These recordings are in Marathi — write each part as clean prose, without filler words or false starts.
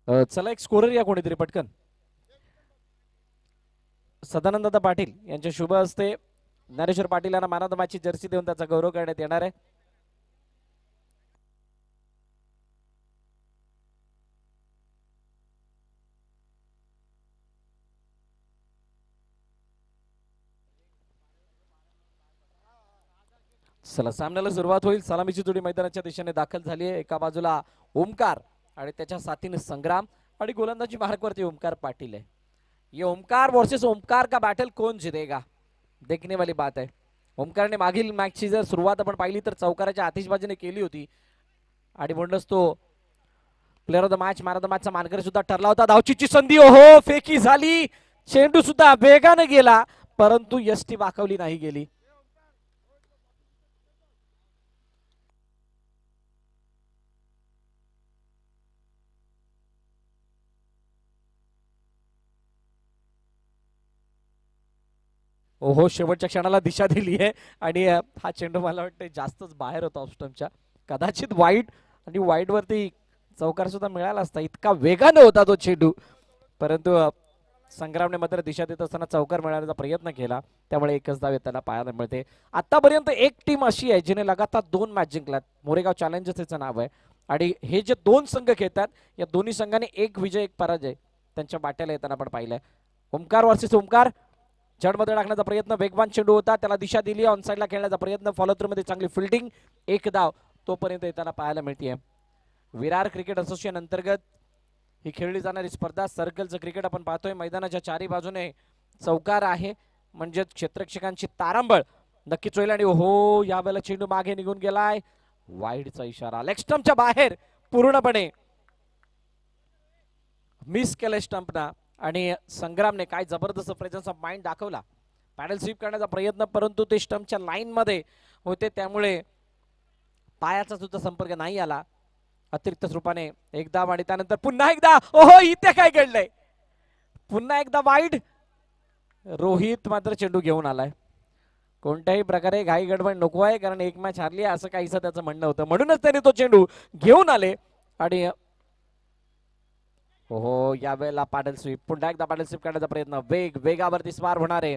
चला एक स्कोरर या कोणीतरी पटकन. सदानंद पाटील यांच्या शुभ हस्ते ज्ञानेश्वर पाटील यांना मॅन ऑफ द मॅचची जर्सी देऊन त्याचा गौरव करण्यात येणार आहे. चला सामन्याला सुरुवात होईल. सलामीची जोडी मैदानाच्या दिशेने दाखल झाली आहे. एका बाजूला ओमकार आणि त्याच्या साथीने संग्राम आणि गोलंदाजी मार्कवरती ओमकार पाटील आहे. ये ओमकार वर्सेस ओमकार का बैटल कौन जीतेगा देखने वाली बात है. ओमकारने मागील मॅचची जर सुरुवात आपण पाहिली तर चौकाराच्या आतिषबाजीने केली होती आणि म्हणूनच तो player of the match man of the मॅचचा मानकरी सुद्धा ठरला होता. धावचीची संधी ओहो फेकी झाली. चेंडू सुद्धा वेगाने गेला परंतु यष्टी वाकवली नाही गेली. ओहो शेवटच्या क्षणाला दिशा दिली आहे आणि हा चेंडू मला वाटतं जास्तच बाहेर होता ऑफस्टमच्या. कदाचित वाईट आणि वाईट वरती चौकार सुद्धा मिळाला असता. इतका वेगाने होता तो चेंडू परंतु संग्रामने मात्र दिशा देत असताना चौकार मिळवण्याचा प्रयत्न केला त्यामुळे एकच धाव त्याला पाहायला मिळते. आतापर्यंत एक टीम अशी आहे जिने लगातार 2 मॅच जिंकल्यात. मोरेगाव चॅलेंजर्स याचं नाव आहे आणि हे जे 2 संघ खेळतात या दोन्ही संघाने एक विजय एक पराजय त्यांच्या बाट्याला येताना आपण पाहिलंय. ओमकार वर्सेस ओमकार जडमध्ये टाकण्याचा प्रयत्न. वेगवान चेंडू होता त्याला दिशा दिली. ऑन साईडला खेळण्याचा प्रयत्न. फॉलो थ्रू मध्ये चांगली फिल्डिंग. एक धाव तोपर्यंत येताना पाहायला मिळते. विरार क्रिकेट असोसिएशन अंतर्गत ही खेळली जाणारी स्पर्धा सर्कलचं क्रिकेट आपण पाहतोय. मैदानाच्या चारी बाजूने चौकार आहे म्हणजे क्षेत्ररक्षकांची तारांबळ नक्कीच होईल. आणि हो यावेळेला चेंडू मागे निघून गेलाय. वाईडचा इशारा. लेग स्टंपच्या बाहेर पूर्णपणे मिस केलं स्टंपना आणि संग्रामने काय जबरदस्त प्रेझन्स ऑफ माइंड दाखवला. पॅडल स्वीप करण्याचा प्रयत्न परंतु ते स्टंपच्या लाईन मध्ये होते त्यामुळे पायाचा सुद्धा संपर्क नाही आला. अतिरिक्त रूपाने एकदा आणि त्यानंतर पुन्हा एकदा. ओहो इथे काय घडलंय. पुन्हा एकदा वाईड. रोहित मात्र चेंडू घेऊन आलाय. कोणत्याही प्रकारे घाई गडबड नको आहे कारण एक मॅच हारली असं काहीसं त्याचं म्हणणं होतं म्हणूनच त्याने तो चेंडू घेऊन आले. आणि हो यावेळेला पॅडल स्वीप. पुन्हा एकदा पॅडल स्वीप करण्याचा प्रयत्न. वेगावरती स्वार होणार आहे.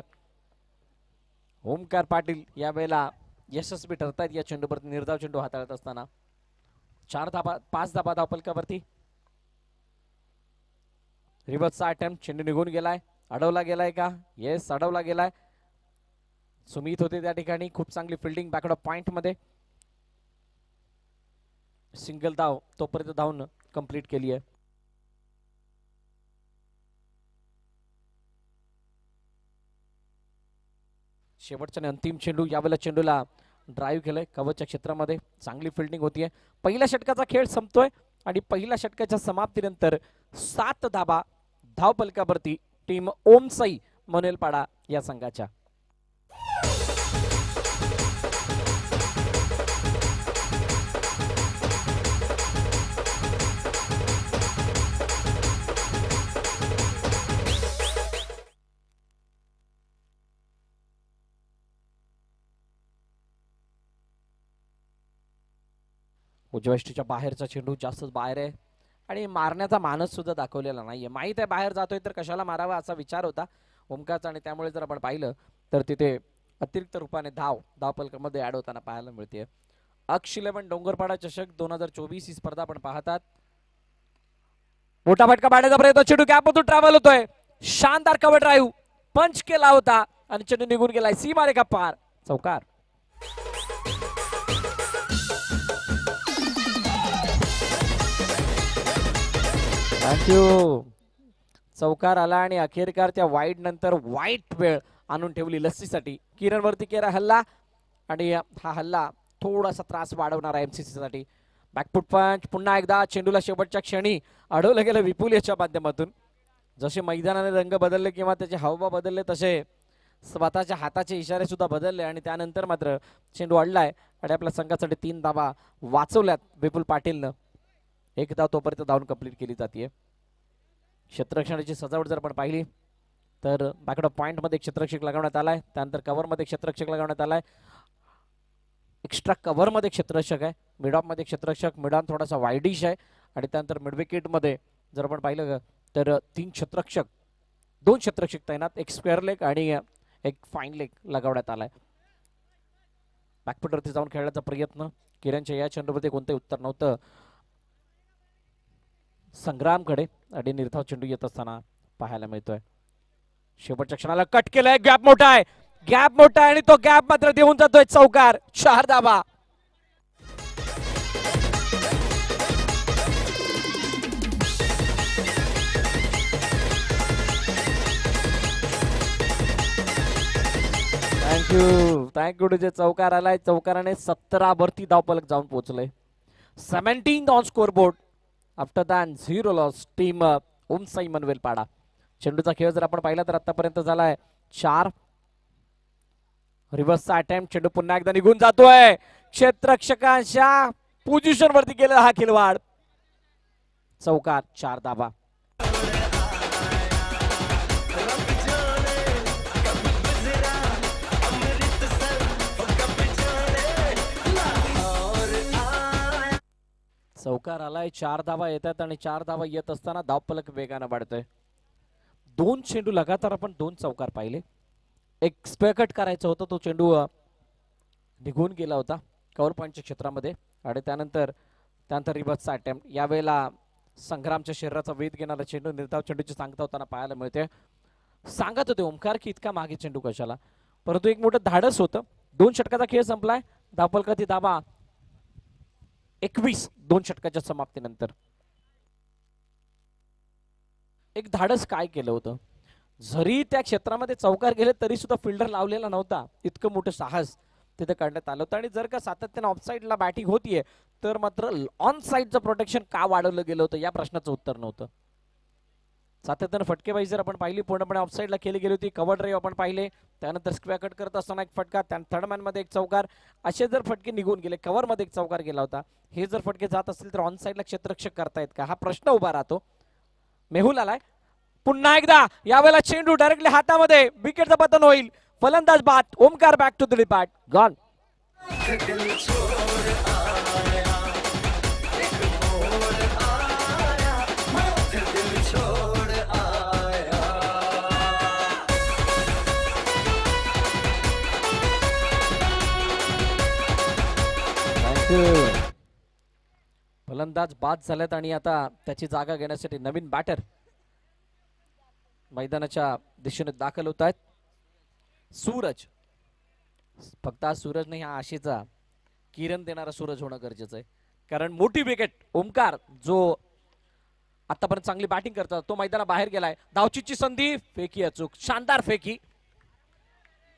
ओमकार पाटील यावेळेला यशस्वी ठरतायत या चेंडूवरती निर्धाव चेंडू हाताळत असताना. 5 धाबा धावपलकावरती. रिव्हर्सचा अटेम्प्ट. चेंडू निघून गेलाय. अडवला गेलाय का. येस अडवला गेलाय. सुमित होते त्या ठिकाणी. खूप चांगली फिल्डिंग बॅकवर्ड ऑफ पॉइंट मध्ये. सिंगल धाव तोपर्यंत धावून कंप्लीट केली आहे. शेवटच्या आणि अंतिम चेंडू. यावेळेला चेंडूला ड्राईव्ह केलंय कवचच्या क्षेत्रामध्ये. चांगली फिल्डिंग होतीये. पहिल्या षटकाचा खेळ संपतोय आणि पहिल्या षटकाच्या समाप्तीनंतर 7 धाबा धावपलकावरती टीम ओमसाई मनेलपाडा या संघाच्या. उजव्या बाहेरचा चेंडू जास्तच बाहेर आहे आणि मारण्याचा मानस सुद्धा दाखवलेला नाहीये. माहित आहे बाहेर जातोय तर कशाला मारावा असा विचार होता ओमकारचा आणि त्यामुळे जर आपण पाहिलं तर तिथे अतिरिक्त रूपाने धावपलकामध्ये ऍड होताना पाहायला मिळते. अक्ष 11 डोंगरपाडा चषक 2024 ही स्पर्धा आपण पाहतात. मोठा फटका पाडण्याचा प्रयत्न. चेंडू गॅपमधून ट्रॅव्हल होतोय. शानदार कव्हर ड्राईव्ह पंच केला होता आणि चेंडू निघून गेलाय. सीमारेखा पार. चौकार. थँक्यू. चौकार आला आणि अखेरकार त्या वाईट नंतर वाईट वेळ आणून ठेवली लस्सीसाठी. किरण वरती केला हल्ला आणि हा हल्ला थोडासा त्रास वाढवणारा एमसीसी साठी. बॅकफुट पंच. पुन्हा एकदा चेंडूला शेवटच्या क्षणी अडवलं गेलं विपुल याच्या माध्यमातून. जसे मैदानाने रंग बदलले किंवा त्याचे हावभाव बदलले तसे स्वतःच्या हाताचे इशारे सुद्धा बदलले आणि त्यानंतर मात्र चेंडू अडलाय आणि आपल्या संघासाठी 3 धावा वाचवल्यात विपुल पाटीलनं. एक धाव तोपर्यंत धावून कंप्लीट केली जाते. क्षेत्ररक्षणाची सजावट जर आपण पाहिली तर बॅकवर्ड पॉइंट मध्ये क्षेत्ररक्षक लगावण्यात आलाय. त्यानंतर कव्हर मध्ये क्षेत्ररक्षक लगावण्यात आलाय. एक्स्ट्रा कव्हर मध्ये क्षेत्ररक्षक आहे. मिड ऑफ मध्ये क्षेत्ररक्षक. मिड ऑन थोडासा वाईडिश आहे आणि त्यानंतर मिड विकेट मध्ये जर आपण पाहिलं तर 3 क्षेत्ररक्षक 2 क्षेत्ररक्षक तैनात, एक स्क्वेअर लेग आणि एक फाईन लेग लगावण्यात आलाय. बॅकफुटवरती जाऊन खेळण्याचा प्रयत्न, किरणच्या या चेंडूमध्ये कोणतंही उत्तर नव्हतं संग्रामकडे आणि निर्धाव चेंडू येत असताना पाहायला मिळतोय. शेवटच्या क्षणाला कट केलाय, गॅप मोठा आहे, गॅप मोठा आहे आणि तो गॅप मात्र देऊन जातोय चौकार. 4 धावा. थँक्यू जे चौकार आलाय. चौकाराने 17 वरती धावफलक जाऊन पोहोचले. 17 on score board after then 0 loss team Omsai Manvel Pada. चेंडूचा खेळ जर आपण पाहिला तर आतापर्यंत झालाय 4. रिव्हर्सचा अटेम्प्ट, चेंडू पुन्हा एकदा निघून जातोय. क्षेत्ररक्षकांच्या पोझिशन वरती गेलेला हा खिलवाड. चौकार. 4 धावा. चौकार आलाय, 4 धावा येतात आणि 4 धावा येत असताना धावफलक वेगानं वाढतोय. 2 चेंडू लगातार आपण 2 चौकार पाहिले. एक स्क्वेअर कट करायचा होता, तो चेंडू निघून गेला होता कव्हर पॉईंटच्या क्षेत्रामध्ये आणि त्यानंतर रिव्हर्सचा अटेम्प्ट. यावेळेला संग्रामच्या शरीराचा वेध घेणारा चेंडू निर्धाव चेंडूची सांगता होताना पाहायला मिळते. सांगत होते ओमकार की इतका मागे चेंडू कशाला, परंतु एक मोठं धाडस होतं. 2 षटकाचा खेळ संपलाय. धावफलकाची धावा 21 2 षटकाच्या समाप्तीनंतर. एक धाडस काय केलं होतं, जरी त्या क्षेत्रामध्ये चौकार गेले तरी सुद्धा फिल्डर लावलेला नव्हता. इतकं मोठं साहस तिथे करण्यात आलं होतं. आणि जर का सातत्याने ऑफसाईडला बॅटिंग होतीये तर मात्र ऑन साईडचं प्रोटेक्शन का वाढवलं गेलं होतं या प्रश्नाचं उत्तर नव्हतं. सातत्यानं फटकेबाजी जर आपण पाहिली पूर्णपणे ऑफसाईडला केली गेली होती. कव्हर ड्राईव्ह आपण पाहिले, त्यानंतर स्क्वेअर कट करत असताना एक फटका, थर्ड मॅन मध्ये एक चौकार, असे जर फटके निघून गेले, कव्हर मध्ये एक चौकार गेला होता, हे जर फटके जात असतील तर ऑन साईडला क्षेत्ररक्षक करतायत का हा प्रश्न उभा राहतो. मेहुल आलाय पुन्हा एकदा, यावेळेला चेंडू डायरेक्टली हातामध्ये, विकेटचं पतन होईल. फलंदाज बाद. Omkar back to the depart. Gone. फलंदाज बाद झालेत आणि आता त्याची जागा घेण्यासाठी नवीन बॅटर मैदानाच्या दिशेने दाखल होत आहेत. सूरज, फक्त आज सूरज नाही, हा आशेचा किरण देणारा सूरज होणं गरजेचं आहे. कारण मोठी विकेट ओमकार जो आतापर्यंत चांगली बॅटिंग करतात तो मैदानाबाहेर गेलाय. धावचीची संधी, फेकी अचूक, शानदार फेकी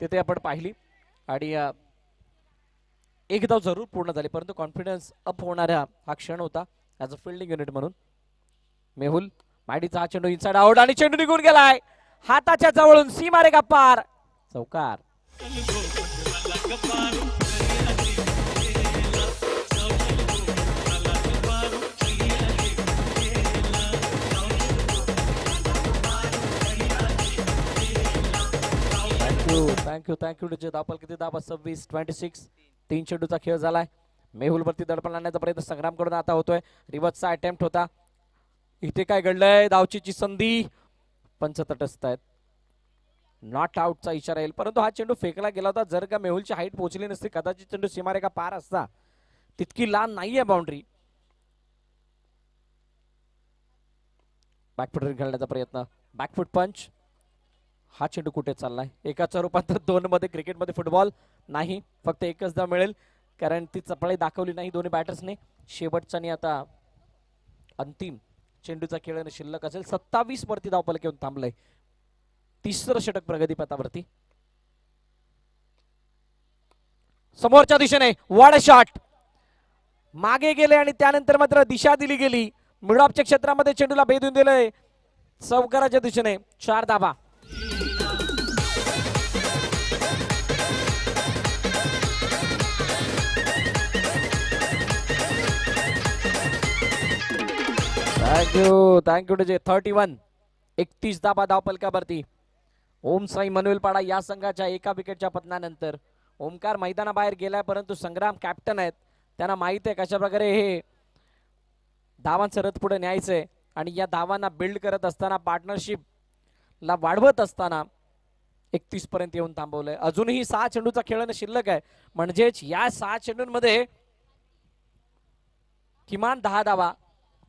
तिथे आपण पाहिली आणि एक धाव जरूर पूर्ण झाली, परंतु कॉन्फिडन्स अप होणारा हा क्षण होता ऍज अ फिल्डिंग युनिट म्हणून. मेहुल मायडीचा हा चेंडू इनसाइड आउट आणि चेंडू निघून गेलाय हाताच्या जवळून, सीमारेखा पार. चौकार. थँक्यू धावफल किती धावा 26 26. 3 चेंडूचा खेळ झालाय. मेहुल वरती दडपण आणण्याचा प्रयत्न संग्राम कडून आता होतोय. रिव्हर्सचा अटेम्प्ट होता. इथे काय घडलंय, धावचीची संधी, पंच तटस्थ आहेत. नॉट आउटचा इशारा येईल, परंतु हा चेंडू फेकला गेला होता. जर का मेहुलची हाईट पोहोचली नसती कदाचित चेंडू सीमारेखा पार असता. तितकी लांब नाहीये बाउंड्री. बॅकफुट खेळण्याचा प्रयत्न, बॅकफुट पंच. हा चेंडू कुठे चाललाय, एकाचं रूपांतर 2 मध्ये क्रिकेटमध्ये फुटबॉल नाही, फक्त एकच धाव मिळेल कारण ती चपळी दाखवली नाही दोन्ही बॅटर्सने. शेवटचा आणि आता अंतिम चेंडूचा खेळ शिल्लक असेल. 27 वरती धावफलक येऊन थांबलंय. 3रं षटक प्रगतीपथावरती. समोरच्या दिशेने वॉड शॉट, मागे गेले आणि त्यानंतर मात्र दिशा दिली गेली. मिडऑफच्या क्षेत्रामध्ये चेंडूला भेदून दिलंय चौकाराच्या दिशेने. 4 धावा. Thank you DJ. 31 धावा धावफलकावरती. ओमसाई मनवेलपाडा या संघाच्या एका विकेटच्या पतनानंतर. ओमकार मैदानाबाहेर गेलाय, परंतु संग्राम कॅप्टन आहेत, त्यांना माहित आहे कशा प्रकारे हे धावांचं रथ पुढे न्यायचंय आणि या धावांना बिल्ड करत असताना पार्टनरशिप ला वाढवत असताना 31 पर्यंत येऊन थांबवलंय. अजूनही 6 चेंडूचा खेळणं शिल्लक आहे, म्हणजेच या 6 चेंडूंमध्ये किमान 10 धावा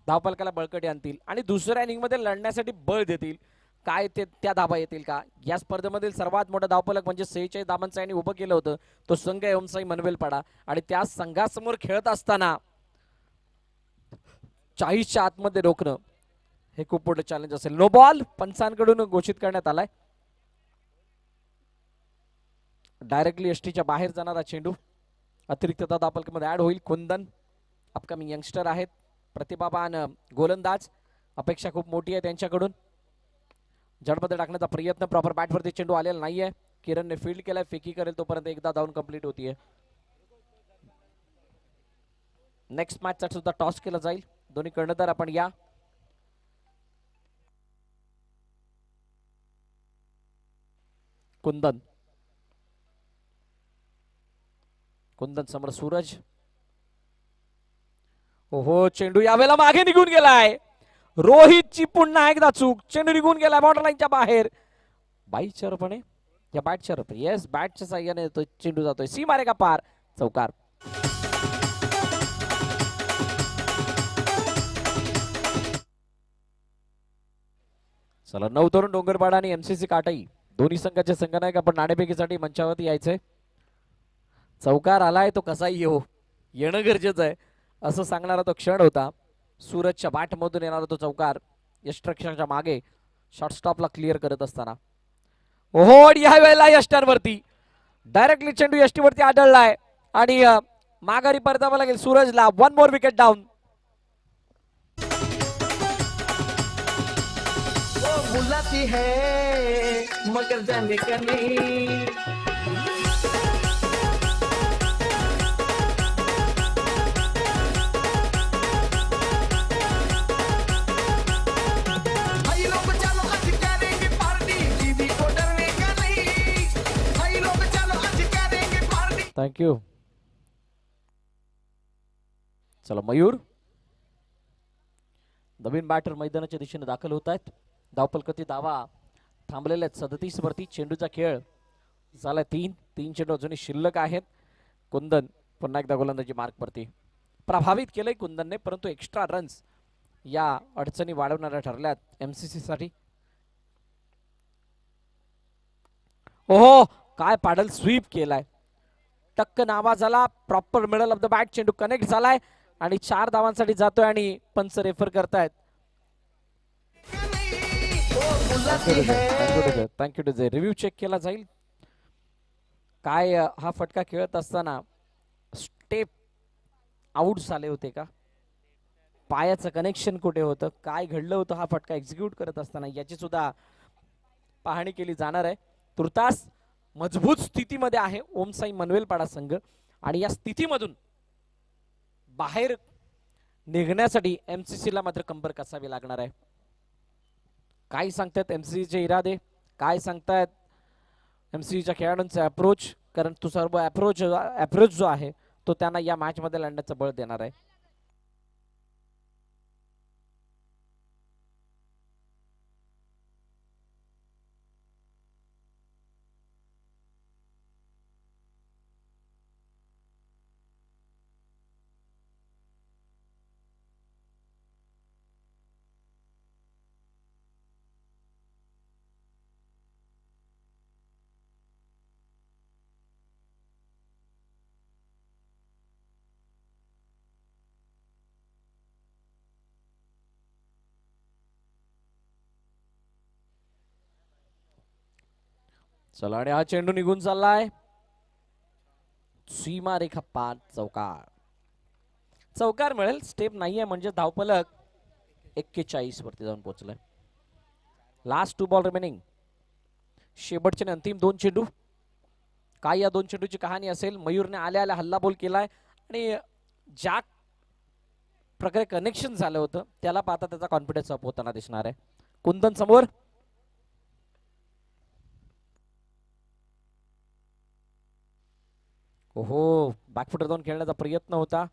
धावफलकाला बळकटी आणतील आणि दुसऱ्या इनिंग मध्ये लढण्यासाठी बळ देतील. काय ते त्या धावा येतील का? या स्पर्धेमधील सर्वात मोठा धावफलक म्हणजे 46 धावांचा यांनी उभं केलं होतं, तो संघ ओमसाई मनवेलपाडा. आणि त्या संघासमोर खेळत असताना 40च्या आतमध्ये रोखणं हे खूप मोठं चॅलेंज असेल. नो बॉल पंचांकडून घोषित करण्यात आलाय. डायरेक्टली एसटीच्या बाहेर जाणारा चेंडू अतिरिक्त धावफलकामध्ये ऍड होईल. कुंदन अपकमिंग यंगस्टर आहेत, प्रतिभावान गोलंदाज, अपेक्षा खूप मोठी आहे त्यांच्याकडून. जडमध्ये टाकण्याचा प्रयत्न, प्रॉपर बॅटवरती चेंडू आलेला नाहीये. किरणने फील्ड केलाय, फेकी करेल तोपर्यंत एकदा धावून कंप्लीट होतीये. नेक्स्ट मॅचचा सुद्धा टॉस केला जाईल. दोन्ही कर्णधार आपण या. कुंदन समोर सूरज. ओहो, चेंडू यावेळेला मागे निघून गेलाय. रोहितची पुन्हा एकदा चूक, चेंडू निघून गेलाय बॉर्डर लाईनच्या बाहेर. बाईच्या रूपाने या बॅटच्या रूपाने, येस बॅटच्या साह्याने तो चेंडू जातोय सीमारे का पार, चौकार. चला 9 तरुण डोंगरपाडा आणि एमसीसी काटाई दोन्ही संघाचे संघनायक आपण नाणेफेकीसाठी मंचावरती यायचंय. चौकार आलाय तो कसाही येऊ, येणं गरजेचं आहे असं सांगणारा तो क्षण होता. सूरजच्या बॅटमधून येणारा तो चौकार यष्टरक्षकाच्या मागे शॉर्टस्टॉपला क्लिअर करत असताना. ओहो, या वेळेला यष्टांवरती डायरेक्टली चेंडू यष्टीवरती आढळलाय आणि माघारी परतावं लागेल सूरजला. 1 मोर विकेट डाऊन. बुलाती है मगर जाने का नहीं. थँक्यू. चला मयूर, नवीन बॅटर मैदानाच्या दिशेने दाखल होत आहेत. धावफलकाची धावा थांबलेल्या आहेत 37 वरती. चेंडूचा खेळ झाला 3 चेंडू अजूनही शिल्लक आहेत. कुंदन पुन्हा एकदा गोलंदाजी मार्क वरती. प्रभावित केलंय कुंदनने, परंतु एक्स्ट्रा रन्स या अडचणी वाढवणाऱ्या ठरल्यात एमसीसी साठी. ओहो, काय पाडल स्वीप केलाय, टक्क नावा झाला. Proper middle of the bat चेंडू कनेक्ट झालाय आणि 4 धावांसाठी जातोय आणि पंच रेफर करतायत. थँक्यू टू जे. रिव्ह्यू चेक केला जाईल. काय हा फटका खेळत असताना स्टेप आउट झाले होते का, पायाचं कनेक्शन कुठे होतं, काय घडलं होतं हा फटका एक्झिक्यूट करत असताना, याची सुद्धा पाहणी केली जाणार आहे. तुर्तास मजबूत स्थितीमध्ये आहे ओमसाई मनवेलपाडा संघ आणि या स्थितीमधून बाहेर निघण्यासाठी एमसीसी ला मात्र कंबर कसावी लागणार आहे. काय सांगतात एमसीसीचे इरादे, काय सांगतायत एमसीसीच्या खेळाडूंचा अप्रोच, कारण तो सर्व अप्रोच जो आहे तो त्यांना या मॅच मध्ये लढण्याचं बळ देणार आहे. चला, आणि हा चेंडू निघून चाललाय सीमा रेखा पार, चौकार. चौकार मिळेल, स्टेप नाहीये म्हणजे धावफलक 41 वरती जाऊन पोहोचलाय. Last 2 ball remaining. शेवटचे अंतिम 2 चेंडू. काय या 2 चेंडूची कहाणी असेल. मयूरने आल्या आल्या हल्ला बोल केलाय आणि ज्या प्रकारे कनेक्शन झालं होतं त्याला पाहता त्याचा कॉन्फिडन्स अप होताना दिसणार आहे. कुंदन समोर. ओहो, बॅकफुटर जाऊन खेळण्याचा प्रयत्न होता.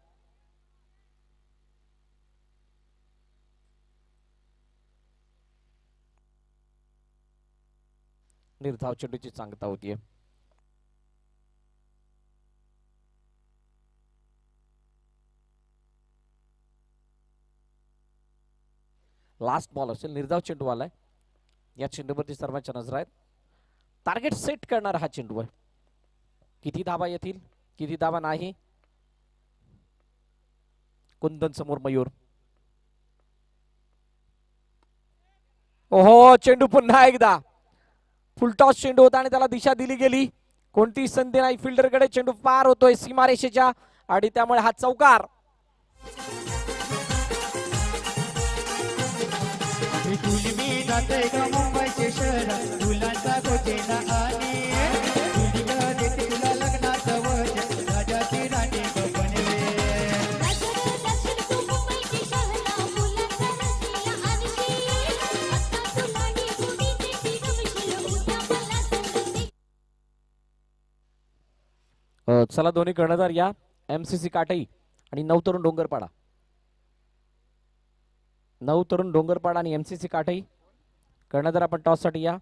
निर्धाव चेंडूची सांगता होतीये. लास्ट बॉल असेल, निर्धाव चेंडू आलाय. या चेंडूवरती सर्वांच्या नजर आहेत. टार्गेट सेट करणारा हा चेंडू आहे. किती धावा येतील, किती धावा नाही. कुंदन समोर मयूर. ओहो, चेंडू पुन्हा एकदा फुलटॉस चेंडू होता आणि त्याला दिशा दिली गेली. कोणती संधी नाही फिल्डरकडे. चेंडू पार होतोय सीमारेषेच्या आणि त्यामुळे हा चौकार. मुंबईचे शहर फुलांचा गोटेला आणि तुला लग्नाचं वचन राजाची राणी बनले. चला दोन्ही कर्णधार या. MCC काटई आणि नवतरुण डोंगरपाडा. नवतरुण डोंगरपाडा आणि MCC काटई कर्णधार आपण टॉस साठी या.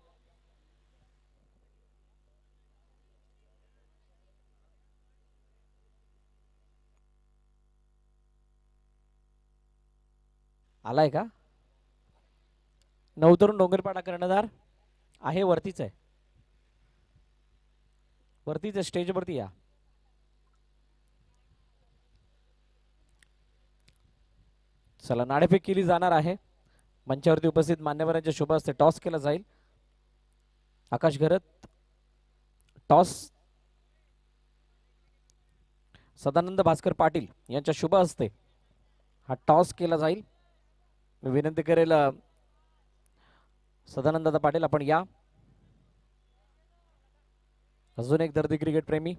आलाय का नवतरुण डोंगरपाडा कर्णधार? आहे वरतीच आहे, वरतीच आहे, स्टेज वरती या. चला नाणेफेक केली जाणार आहे. मंचावरती उपस्थित मान्यवरांच्या शुभ हस्ते टॉस केला जाईल. आकाश घरत टॉस, सदानंद भास्कर पाटील यांच्या शुभ हस्ते हा टॉस केला जाईल. मी विनंती करेल सदानंद पाटील आपण या. अजून एक दर्दी क्रिकेट प्रेमी,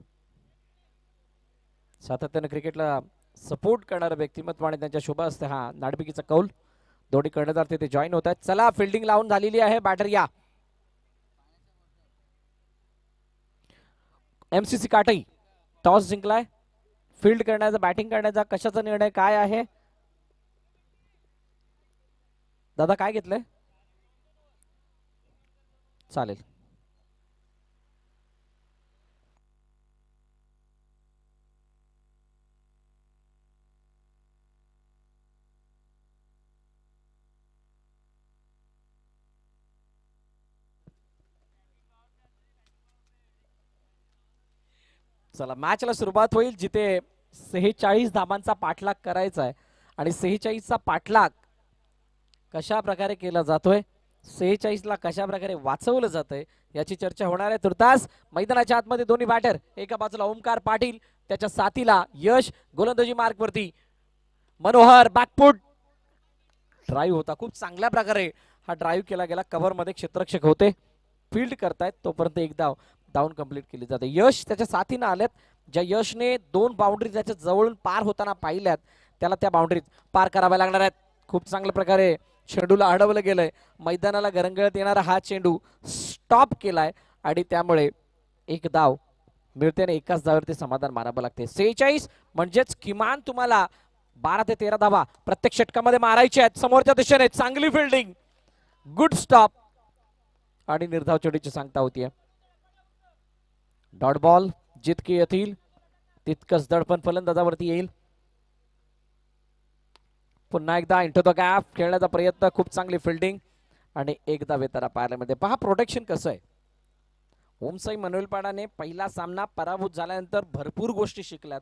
सातत्याने क्रिकेटला सपोर्ट करणारं व्यक्तिमत्व आणि त्यांच्या शुभ हस्ते हा नाणेफेकीचा कौल. दोन्ही कर्णधार तिथे जॉईन होत आहेत. चला फिल्डिंग लावून झालेली आहे. बॅटर या. MCC काटई टॉस जिंकलाय. फील्ड करण्याचा, बॅटिंग करण्याचा कशाचा निर्णय काय आहे दादा, काय घेतलंय? चालेल. चला मॅचला सुरुवात होईल, जिथे 46 धाबांचा पाठलाग करायचा आहे आणि 46चा पाठलाग कशा प्रकारे केला जातोय, 46ला कशा प्रकारे वाचवलं जातंय याची चर्चा होणार आहे. तुर्तास मैदानाच्या आतमध्ये दोन्ही बॅटर, एका बाजूला ओमकार पाटील, त्याच्या साथीला यश. गोलंदाजी मार्क वरती मनोहर. बॅकफुट ड्राईव्ह होता, खूप चांगल्या प्रकारे हा ड्राईव्ह केला गेला. कव्हर मध्ये क्षेत्ररक्षक होते, फील्ड करतायत तोपर्यंत एक धाव डाऊन कंप्लीट केली जाते. यश त्याच्या साथीनं आलेत. ज्या यशने 2 बाउंड्री त्याच्या जवळून पार होताना पाहिल्यात, त्याला त्या बाउंड्रीज पार कराव्या लागणार आहेत. खूप चांगल्या प्रकारे चेंडूला अडवलं गेलंय. मैदानाला गरंगळत येणारा हा चेंडू स्टॉप केलाय आणि त्यामुळे एक धाव मिळते आणि एकाच धावावरती समाधान मारावं लागते. 46 म्हणजेच किमान तुम्हाला 12 ते 13 धावा प्रत्येक षटकामध्ये मारायच्या आहेत. समोरच्या दिशेने चांगली फिल्डिंग, गुड स्टॉप आणि निर्धाव चेंडूची सांगता होतीये. डॉट बॉल जितके येतील तितकंच दडपण फलंदाजावरती येईल. पुन्हा एकदा इंटू द गॅप खेळण्याचा प्रयत्न, खूप चांगली फिल्डिंग आणि एकदा वेतारा पाहायला मिळते. पहा प्रोटेक्शन कसं आहे. ओमसाई मनोलपाडाने पहिला सामना पराभूत झाल्यानंतर भरपूर गोष्टी शिकल्यात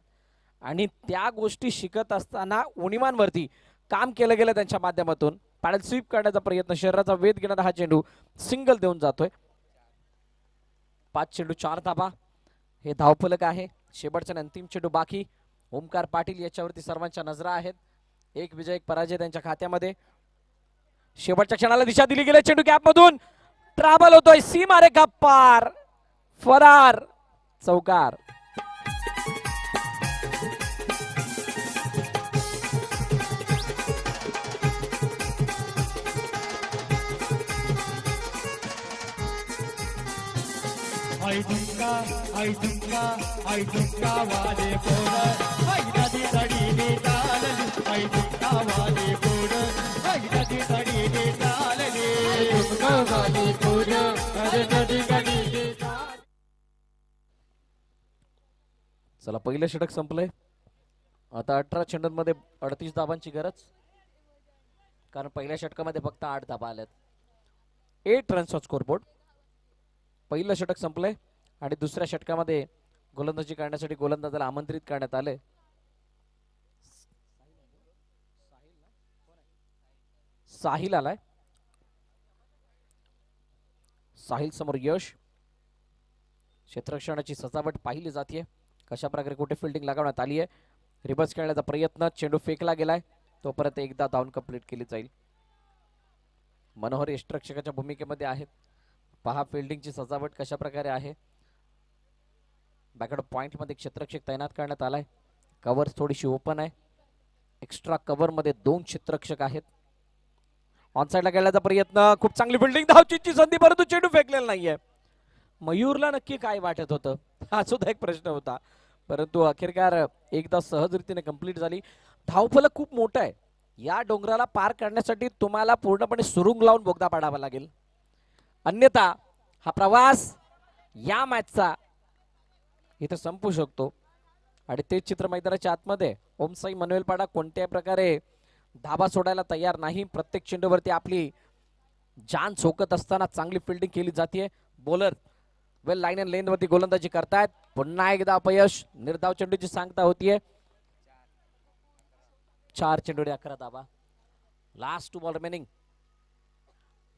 आणि त्या गोष्टी शिकत असताना उणिवांवरती काम केलं गेलं त्यांच्या माध्यमातून. पॅडल स्वीप करण्याचा प्रयत्न, शरीराचा वेध घेणारा हा चेंडू सिंगल देऊन जातोय. 5 चेंडू 4 धाबा हे धावफलक आहे. शेवटचा अंतिम चेंडू बाकी. ओमकार पाटील याच्यावरती सर्वांच्या नजरा आहेत. एक विजय एक पराजय त्यांच्या खात्यामध्ये. शेवटच्या क्षणाला दिशा दिली गेली. चेंडू गॅप मधून ट्रॅव्हल होतोय, सीमारेखा पार, फरार, चौकार. आई दुंगा वाले पोर, आई नदी तडीने चालली, आई दुंगा वाले पोर, आई नदी तडीने चालली, आई दुंगा वाले पोर, अरे नदी पहिलं षटक संपलंय. आता 18 चेंडूंमध्ये 38 धाबांची गरज, कारण पहिल्या षटकामध्ये फक्त 8 धाबा आल्यात. 8 रन्स स्कोरबोर्ड. पहिलं षटक संपलंय आणि दुसऱ्या षटकामध्ये गोलंदाजी करण्यासाठी गोलंदाजाला आमंत्रित करण्यात आले. साहिल आलाय. साहिल समोर यश. क्षेत्ररक्षणाची सजावट पाहिली जाते. कशा प्रकारे कुठे फिल्डिंग लगावण्यात आली आहे. रिवर्स खेळण्याचा प्रयत्न, चेंडू फेकला गेलाय, तोपर्यंत एकदा धावून कंप्लीट केली जाईल. मनोहर यष्टरक्षकाच्या भूमिकेमध्ये आहेत. पहा फिल्डिंगची सजावट कशा प्रकारे आहे. बॅकवर्ड पॉइंट मध्ये क्षेत्ररक्षक तैनात करण्यात आलाय. कव्हर थोडीशी ओपन आहे. एक्स्ट्रा कव्हर मध्ये 2 क्षेत्ररक्षक आहेत. ऑन साइडला खेळण्याचा प्रयत्न, खूप चांगली फिल्डिंग, धावचीची संधी, परंतु चेंडू फेकलेला नाहीये. मयूरला नक्की काय वाटत होतं हा सुद्धा एक प्रश्न होता, परंतु अखेरकार एकदा सहजरीतीने कंप्लीट झाली. धावफलक खूप मोठं आहे. या डोंगराला पार करण्यासाठी तुम्हाला पूर्णपणे सुरुंग लावून बोगदा पाडावा लागेल, अन्यथा हा प्रवास या मॅचचा इथे संपू शकतो. आणि तेच चित्र मैदानाच्या आतमध्ये. ओमसाई मनवेलपाडा कोणत्याही प्रकारे धाबा सोडायला तयार नाही. प्रत्येक चेंडूवरती आपली जान झोकत असताना चांगली फिल्डिंग केली जाते. बॉलर वेल लाईन अँड लेन वरती गोलंदाजी करतायत. पुन्हा एकदा अपयश. निर्धाव चेंडूची सांगता होतीये. 4 चेंडू 11 धाबा. Last 2 ball remaining.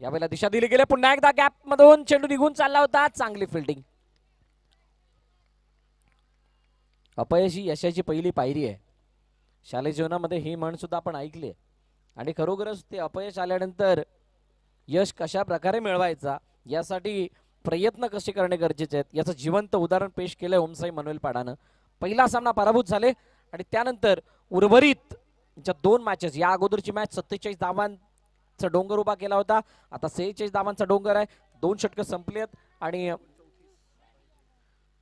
यावेळेला दिशा दिली गेली. पुन्हा एकदा गॅप मधून चेंडू निघून चालला होता. चांगली फिल्डिंग. अपयश ही यशाची पहिली पायरी आहे. शालेय जीवनामध्ये ही म्हण सुद्धा आपण ऐकली. आणि खरोखरच ते अपयश आल्यानंतर यश कशा प्रकारे मिळवायचा यासाठी प्रयत्न कसे करणे गरजेचे आहेत याचं जिवंत उदाहरण पेश केलंय ओमसाई मनवेलपाडानं. पहिला सामना पराभूत झाले आणि त्यानंतर उर्वरित 2 मॅचेस, या अगोदरची मॅच 47 धावांचा डोंगर उभा केला होता. आता 46 धावांचा डोंगर आहे. 2 षटकं संपली आहेत आणि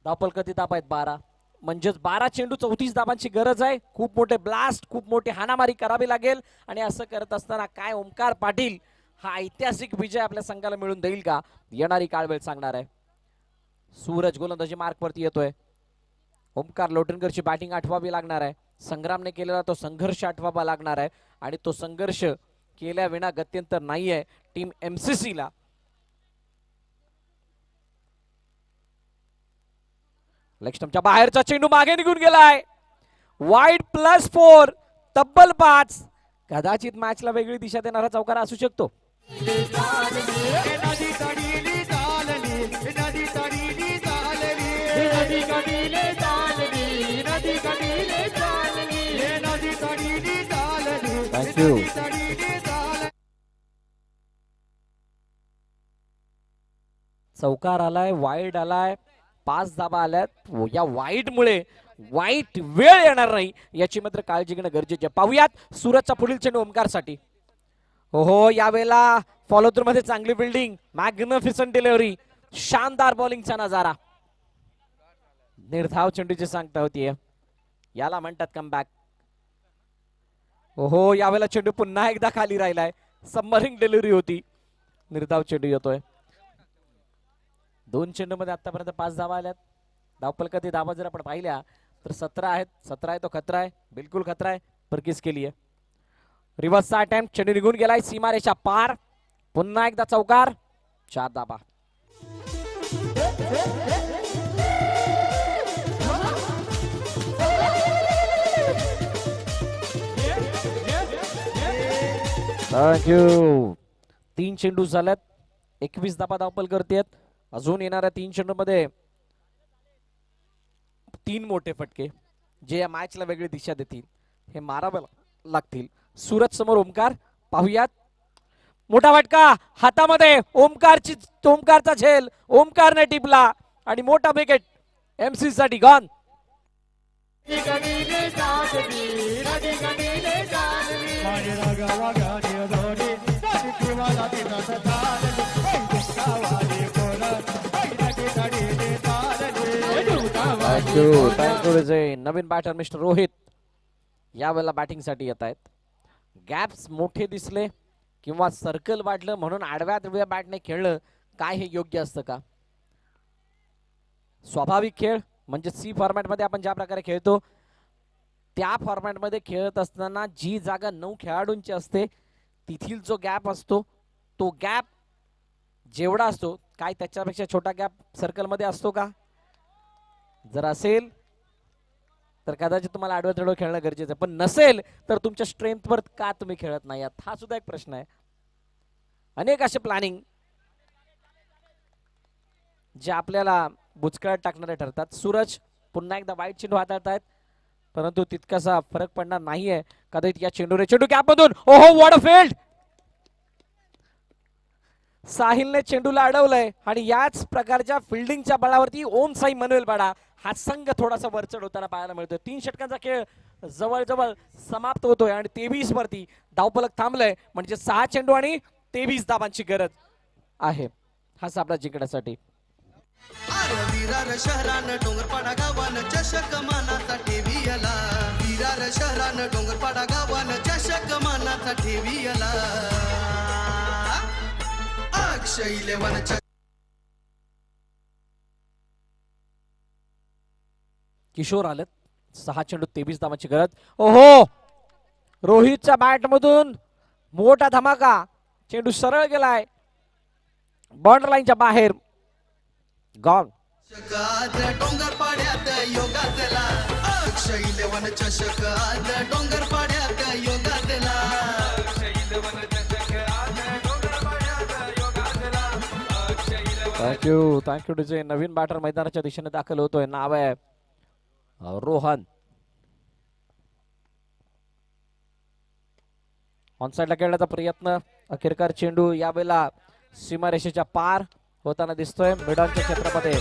धावफल किती धाबा आहेत? 12. म्हणजेच 12 चेंडू 34 धाबांची गरज आहे. खूप मोठे ब्लास्ट, खूप मोठी हाणामारी करावी लागेल. आणि असं करत असताना काय ओमकार पाटील हा ऐतिहासिक विजय आपल्या संघाला मिळून देईल का? येणारी काळवेळ सांगणार आहे. सूरज गोलंदाजी मार्कवरती येतोय. ओमकार लोटनकरची बॅटिंग आठवावी लागणार आहे. संग्रामने केलेला तो संघर्ष आठवावा लागणार आहे आणि तो संघर्ष केल्या विना गत्यंतर नाहीये टीम MCC ला. लेग स्टंपच्या बाहेरचा चेंडू मागे निघून गेलाय. वाईड +4, तब्बल 5. कदाचित मॅचला वेगळी दिशा देणारा चौकार असू शकतो. नदी तडीली चालली, नदी तडीली चालली, नदी कडीले चालली, नदी कडीले चालली, नदी तडीली चालली. थँक्यू. चौकार आलाय, वाईड आलाय, 5 धाबा आल्यात. या वाईड मुळे वाईट वेळ येणार नाही याची मात्र काळजी घेणं गरजेचे. पाहूयात सूरजचा पुढील चेंडू ओमकारसाठी. हो, यावेळेला फॉलो थ्रू मध्ये चांगली बिल्डिंग, मॅग्निफिसंट डिलिव्हरी, शानदार बॉलिंगचा नजारा. निर्धाव चेंडूची सांगता होतीये, याला म्हणतात कमबॅक. हो, यावेळेला चेंडू पुन्हा एकदा खाली राहिलाय. सबमरिंग डिलिव्हरी होती. निर्धाव चेंडू येतोय. 2 चेंडू मध्ये आतापर्यंत 5 धावा आल्यात. धावफल किती धावा जर आपण पाहिल्या तर 17 आहेत. 17 आहे तो खतरा आहे, बिलकुल खतरा आहे. पर किस केली आहे. रिव्हर्सचा अटेम्प्ट, चेंडू निघून गेलाय सीमारेषा पार. पुन्हा एकदा चौकार, 4 धाबा. थँक्यू. 3 चेंडू झाल्यात, 21 धाबा धावफल करतेत. अजून येणाऱ्या 3 चेंडू मध्ये 3 मोठे फटके जे या मॅचला वेगळी दिशा देतील हे मारावे लागतील. सूरज समोर ओमकार. पाहूयात, मोठा फटका हातामध्ये. ओमकारचा झेल ओमकारने टिपला आणि मोठा विकेट MCC साठी गॉन. थँक्यू विजय. नवीन बॅटर मिस्टर रोहित यावेळेला बॅटिंग साठी येत आहेत. गॅप्स मोठे दिसले किंवा सर्कल वाढलं म्हणून आडव्या बॅटने खेळलं, काय हे योग्य असतं का? स्वाभाविक खेळ म्हणजे सी फॉर्मॅटमध्ये आपण ज्या प्रकारे खेळतो त्या फॉर्मॅटमध्ये खेळत असताना जी जागा 9 खेळाडूंची असते तिथील जो गॅप असतो तो गॅप जेवढा असतो काय त्याच्यापेक्षा छोटा गॅप सर्कलमध्ये असतो का? जर असेल तर कदाचित तुम्हाला आडवं तेडवं खेळणं गरजेचं आहे, पण नसेल तर तुमच्या स्ट्रेंथवर का तुम्ही खेळत नाही आहात हा सुद्धा एक प्रश्न आहे. अनेक असे प्लॅनिंग जे आपल्याला बुचकळ्यात टाकणारे ठरतात. सूरज पुन्हा एकदा वाईट चेंडू हाताळतायत परंतु तितकासा फरक पडणार नाहीये. कदाचित या चेंडू गॅप मधून ओहो व्हॉट अ फील्ड. साहिलने चेंडूला अडवलंय आणि याच प्रकारच्या फिल्डिंगच्या बळावरती ओम साई मनवेलवाडा हा संघ थोडासा वरचढ होताना पाहायला मिळतोय. 3 षटकांचा खेळ जवळजवळ समाप्त होतोय आणि 23 वरती धावफलक थांबलंय म्हणजे 6 चेंडू आणि 23 धावांची गरज आहे हा सामना जिंकण्यासाठी. विरार शहरान डोंगरपाडा गावान चषक मानाचा ठेवियला. विरार शहरान डोंगरपाडा गावान चषक मानाचा ठेवियला. अक्षय 11 किशोर आलेत. 6 चेंडू 23 धावांची गरज. ओहो रोहितच्या बॅट मधून मोठा धमाका. चेंडू सरळ गेलाय बॉर्डर लाईनच्या बाहेर. गॉन. चषकात डोंगरपाड्यात योगातला. अक्षय 11 चषकात डोंगरपाड्यात योगातला. Thank you DJ. नवीन बॅटर मैदानाच्या दिशेने दाखल होतोय. नाव आहे रोहन. ऑनसाइडला खेळण्याचा प्रयत्न. अखेरकार चेंडू यावेळेला सीमारेषेच्या पार होताना दिसतोय मिडॉनच्या क्षेत्रामध्ये.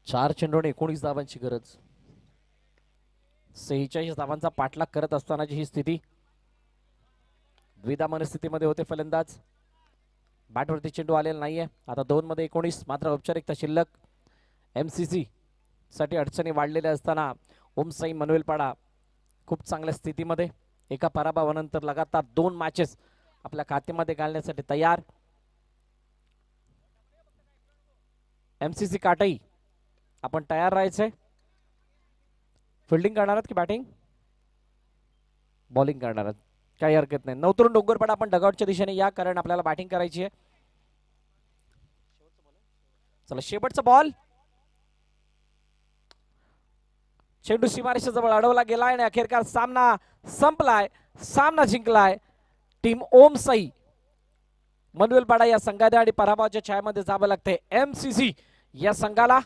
चार चेंडू आणि 19 धावांची गरज. 46 धावांचा पाठलाग करत असतानाची ही स्थिती. द्विधा मनस्थितीमध्ये होते फलंदाज. बॅटवरती चेंडू आलेला नाहीये. आता 2 मध्ये 19 मात्र औपचारिकता शिल्लक. MCC साठी अडचणी वाढलेल्या असताना ओमसाई मनवेलपाडा खूप चांगल्या स्थितीमध्ये. एका पराभवानंतर लगातार 2 मॅचेस आपल्या खात्यामध्ये घालण्यासाठी तयार. MCC काटई आपण तयार राहायचंय. फिल्डिंग करणार आहात की बॅटिंग बॉलिंग करणार आहात काही हरकत नाही. नवतरुण डोंगरपाडा आपण डगआउटच्या दिशेने या कारण आपल्याला बॅटिंग करायची आहे. चला शेवटचा बॉल. चेंडू सीमारेषा जवळ अडवला गेलाय आणि अखेरकार सामना संपलाय. सामना जिंकलाय टीम ओमसाई मनवेलपाडा या संघाने आणि पराभवाच्या छायामध्ये जावं लागते MCC या संघाला.